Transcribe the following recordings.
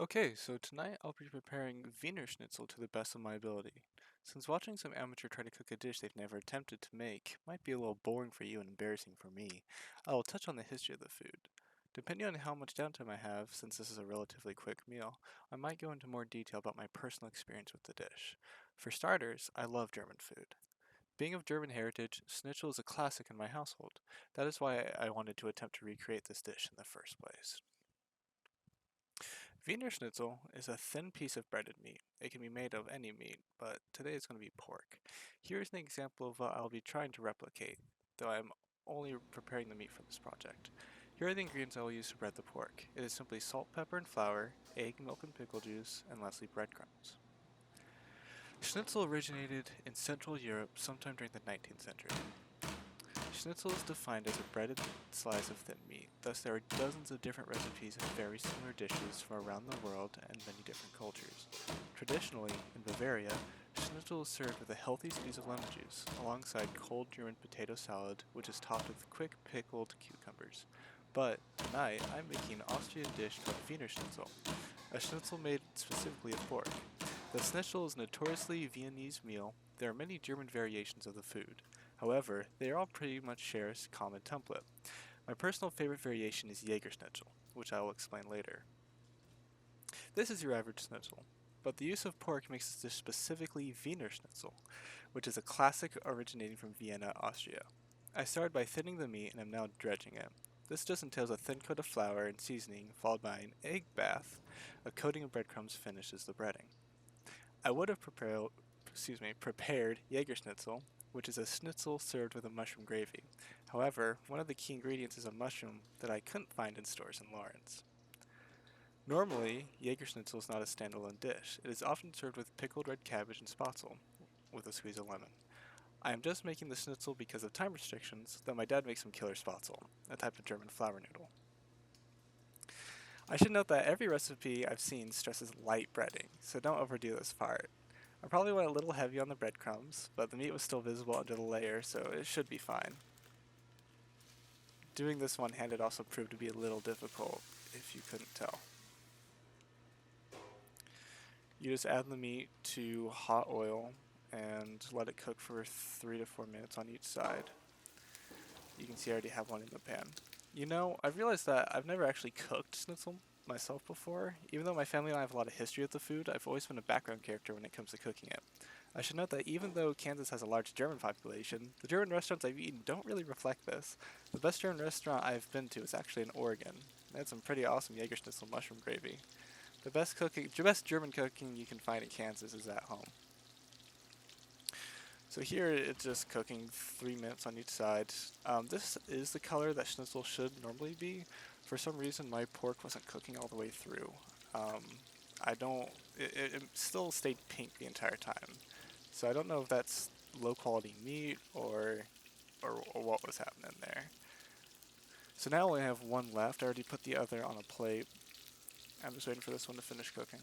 Okay, so tonight I'll be preparing Wiener Schnitzel to the best of my ability. Since watching some amateur try to cook a dish they've never attempted to make might be a little boring for you and embarrassing for me, I will touch on the history of the food. Depending on how much downtime I have, since this is a relatively quick meal, I might go into more detail about my personal experience with the dish. For starters, I love German food. Being of German heritage, Schnitzel is a classic in my household. That is why I wanted to attempt to recreate this dish in the first place. Wiener Schnitzel is a thin piece of breaded meat. It can be made of any meat, but today it's going to be pork. Here's an example of what I'll be trying to replicate, though I'm only preparing the meat for this project. Here are the ingredients I will use to bread the pork. It is simply salt, pepper, and flour, egg, milk, and pickle juice, and lastly breadcrumbs. Schnitzel originated in Central Europe sometime during the 19th century. Schnitzel is defined as a breaded slice of thin meat, thus there are dozens of different recipes of very similar dishes from around the world and many different cultures. Traditionally, in Bavaria, Schnitzel is served with a healthy squeeze of lemon juice, alongside cold German potato salad, which is topped with quick pickled cucumbers. But tonight, I'm making an Austrian dish called Wiener Schnitzel, a schnitzel made specifically of pork. The schnitzel is a notoriously Viennese meal. There are many German variations of the food. However, they all pretty much share a common template. My personal favorite variation is Jägerschnitzel, which I will explain later. This is your average schnitzel, but the use of pork makes this dish specifically Wiener Schnitzel, which is a classic originating from Vienna, Austria. I started by thinning the meat and am now dredging it. This just entails a thin coat of flour and seasoning, followed by an egg bath. A coating of breadcrumbs finishes the breading. I would have prepared Jägerschnitzel, which is a schnitzel served with a mushroom gravy. However, one of the key ingredients is a mushroom that I couldn't find in stores in Lawrence. Normally, Jägerschnitzel is not a standalone dish. It is often served with pickled red cabbage and spatzel, with a squeeze of lemon. I am just making the schnitzel because of time restrictions, though my dad makes some killer spatzel, a type of German flour noodle. I should note that every recipe I've seen stresses light breading, so don't overdo this part. I probably went a little heavy on the breadcrumbs, but the meat was still visible under the layer, so it should be fine. Doing this one-handed also proved to be a little difficult, if you couldn't tell. You just add the meat to hot oil and let it cook for 3 to 4 minutes on each side. You can see I already have one in the pan. You know, I've realized that I've never actually cooked schnitzel myself before. Even though my family and I have a lot of history with the food, I've always been a background character when it comes to cooking it. I should note that even though Kansas has a large German population, the German restaurants I've eaten don't really reflect this. The best German restaurant I've been to is actually in Oregon. They had some pretty awesome Jägerschnitzel mushroom gravy. The best German cooking you can find in Kansas is at home. So here it's just cooking 3 minutes on each side. This is the color that schnitzel should normally be. For some reason my pork wasn't cooking all the way through. I don't, it still stayed pink the entire time. So I don't know if that's low quality meat or what was happening there. So now I only have one left. I already put the other on a plate. I'm just waiting for this one to finish cooking.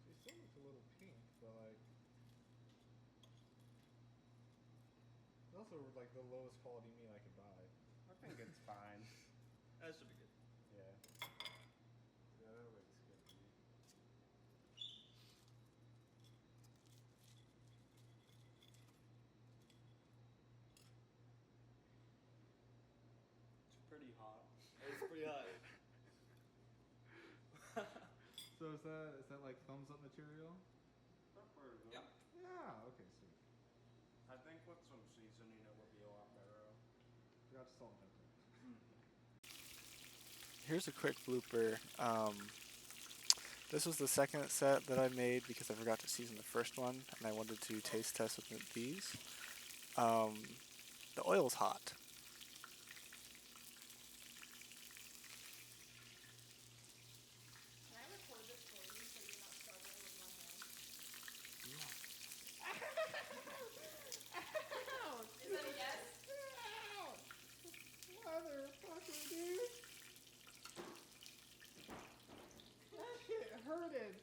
It still looks a little pink, but like it's also like the lowest quality meat I could buy. I think it's fine. That should be good. Yeah. Yeah, that looks good. It's pretty hot. It's pretty hot. So is that like thumbs up material? Yep. Yeah. Okay. Sweet. I think with some seasoning it would be a lot better. Forgot to salt and pepper. Here's a quick blooper. This was the second set that I made because I forgot to season the first one, and I wanted to taste test with these. Um, the oil's hot. Can I record this for you so you're not struggling with my hand? Is that a yes? Motherfucker, dude. herded